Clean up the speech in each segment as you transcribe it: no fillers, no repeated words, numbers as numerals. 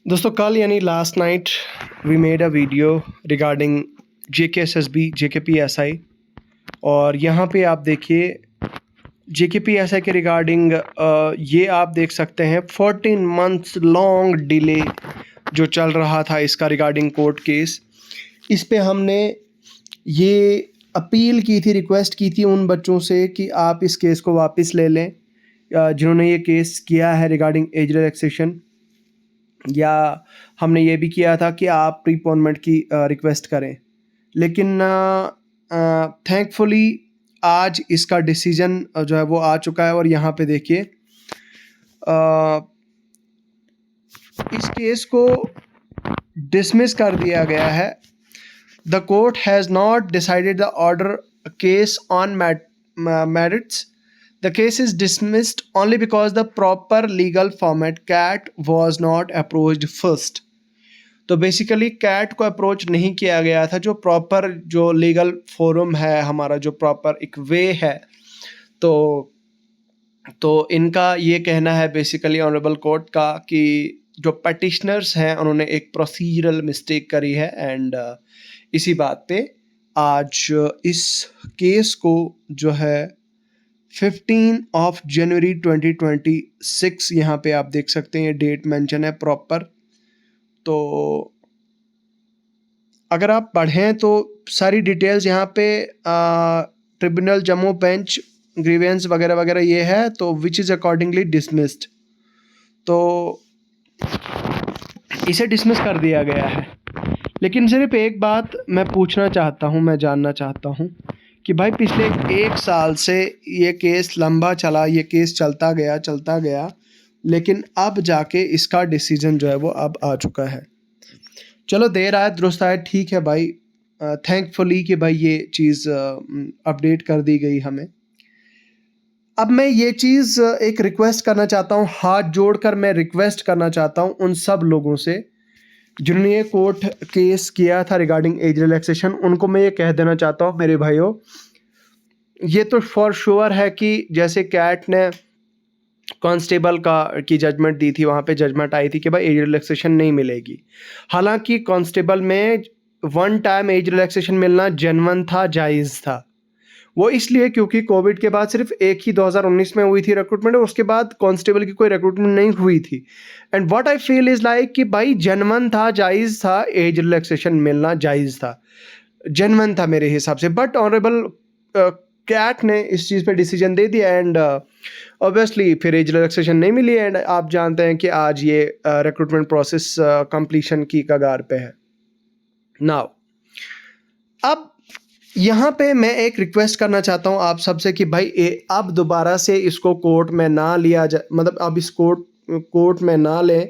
दोस्तों कल यानी last night we made a video regarding JKSSB JKPSI और यहाँ पे आप देखिए JKPSI के रिगार्डिंग ये आप देख सकते हैं 14 मंथ्स लॉन्ग डिले जो चल रहा था इसका रिगार्डिंग कोर्ट केस। इस पे हमने ये अपील की थी, रिक्वेस्ट की थी उन बच्चों से कि आप इस केस को वापस ले लें जिन्होंने ये केस किया है रिगार्डिंग एज रिलैक्सेशन, या हमने ये भी किया था कि आप प्रीपोनमेंट की रिक्वेस्ट करें। लेकिन थैंकफुली आज इसका डिसीजन जो है वो आ चुका है और यहाँ पे देखिए इस केस को डिसमिस कर दिया गया है। The court has not decided the order case on merits. The case is dismissed only because the proper legal format CAT was not approached first. तो बेसिकली कैट को अप्रोच नहीं किया गया था, जो प्रॉपर जो लीगल फोरम है हमारा, जो प्रॉपर एक वे है। तो इनका ये कहना है बेसिकली ऑनरेबल कोर्ट का कि जो पटिशनर्स हैं उन्होंने एक प्रोसीजरल मिस्टेक करी है एंड इसी बात पे आज इस केस को जो है 15 जनवरी 2026 यहाँ पे आप देख सकते हैं, ये डेट मेंशन है प्रॉपर। तो अगर आप पढ़ें तो सारी डिटेल्स यहाँ पे ट्रिब्यूनल जम्मू बेंच ग्रीवेंस वगैरह वगैरह ये है, तो विच इज़ अकॉर्डिंगली डिसमिस्ड। तो इसे डिसमिस कर दिया गया है। लेकिन सिर्फ एक बात मैं पूछना चाहता हूँ, मैं जानना चाहता हूँ कि भाई पिछले एक साल से ये केस लंबा चला, ये केस चलता गया, लेकिन अब जाके इसका डिसीजन जो है वो अब आ चुका है। चलो देर आए दुरुस्त आए, ठीक है भाई, थैंकफुली कि भाई ये चीज़ अपडेट कर दी गई हमें। अब मैं ये चीज़ एक रिक्वेस्ट करना चाहता हूँ, हाथ जोड़कर मैं रिक्वेस्ट करना चाहता हूँ उन सब लोगों से जिन्होंने ये कोर्ट केस किया था रिगार्डिंग एज रिलैक्सेशन। उनको मैं ये कह देना चाहता हूँ मेरे भाइयों, ये तो फॉर श्योर है कि जैसे कैट ने कांस्टेबल की जजमेंट दी थी, वहाँ पे जजमेंट आई थी कि भाई एज रिलैक्सेशन नहीं मिलेगी। हालांकि कांस्टेबल में वन टाइम एज रिलैक्सेशन मिलना जेन्युइन था, जायज़ था। वो इसलिए क्योंकि कोविड के बाद सिर्फ एक ही 2019 में हुई थी रिक्रूटमेंट और उसके बाद कांस्टेबल की कोई रिक्रूटमेंट नहीं हुई थी। And what I feel is like कि भाई जेन्युइन था, जायज़ था, एज रिलैक्सेशन मिलना जायज़ था, जेन्युइन था मेरे हिसाब से। बट ऑनरेबल कैट ने इस चीज़ पे डिसीजन दे दिया एंड ऑब्वियसली फिर एज रिलैक्सेशन नहीं मिली एंड आप जानते हैं कि आज ये रिक्रूटमेंट प्रोसेस कंप्लीशन की कगार पे है। नाउ अब यहाँ पे मैं एक रिक्वेस्ट करना चाहता हूँ आप सबसे कि भाई अब दोबारा से इसको कोर्ट में ना लिया जाए, मतलब अब इस कोर्ट में ना लें,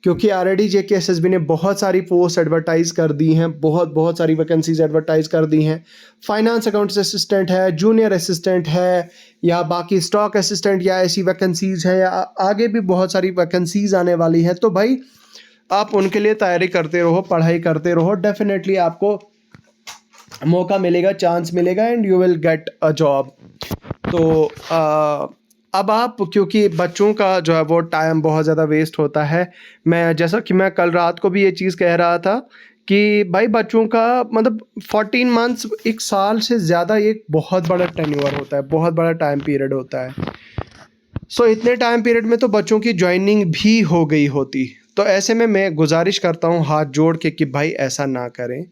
क्योंकि ऑलरेडी JKSSB ने बहुत सारी पोस्ट एडवर्टाइज़ कर दी हैं, बहुत सारी वैकेंसीज एडवर्टाइज़ कर दी हैं। फाइनेंस अकाउंट्स असिस्टेंट है, जूनियर असिस्टेंट है, या बाकी स्टॉक असिस्टेंट, या ऐसी वैकेंसीज हैं, या आगे भी बहुत सारी वैकेंसीज आने वाली हैं। तो भाई आप उनके लिए तैयारी करते रहो, पढ़ाई करते रहो, डेफिनेटली आपको मौका मिलेगा, चांस मिलेगा and you will get a job. तो अब आप, क्योंकि बच्चों का जो है वो टाइम बहुत ज़्यादा वेस्ट होता है, मैं जैसा कि मैं कल रात को भी ये चीज़ कह रहा था कि भाई बच्चों का मतलब 14 मंथ्स, एक साल से ज़्यादा, एक बहुत बड़ा टेन्योर होता है, बहुत बड़ा टाइम पीरियड होता है। सो इतने टाइम पीरियड में तो बच्चों की ज्वाइनिंग भी हो गई होती। तो ऐसे में मैं गुजारिश करता हूँ हाथ जोड़ के कि भाई ऐसा ना करें।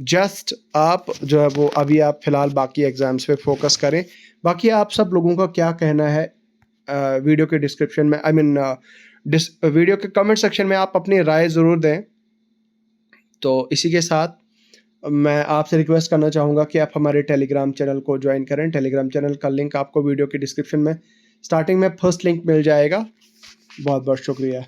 जस्ट आप जो है वो अभी आप फ़िलहाल बाकी एग्ज़ाम्स पे फोकस करें। बाकी आप सब लोगों का क्या कहना है वीडियो के डिस्क्रिप्शन में, वीडियो के कमेंट सेक्शन में आप अपनी राय ज़रूर दें। तो इसी के साथ मैं आपसे रिक्वेस्ट करना चाहूँगा कि आप हमारे टेलीग्राम चैनल को ज्वाइन करें। टेलीग्राम चैनल का लिंक आपको वीडियो के डिस्क्रिप्शन में स्टार्टिंग में फर्स्ट लिंक मिल जाएगा। बहुत बहुत शुक्रिया।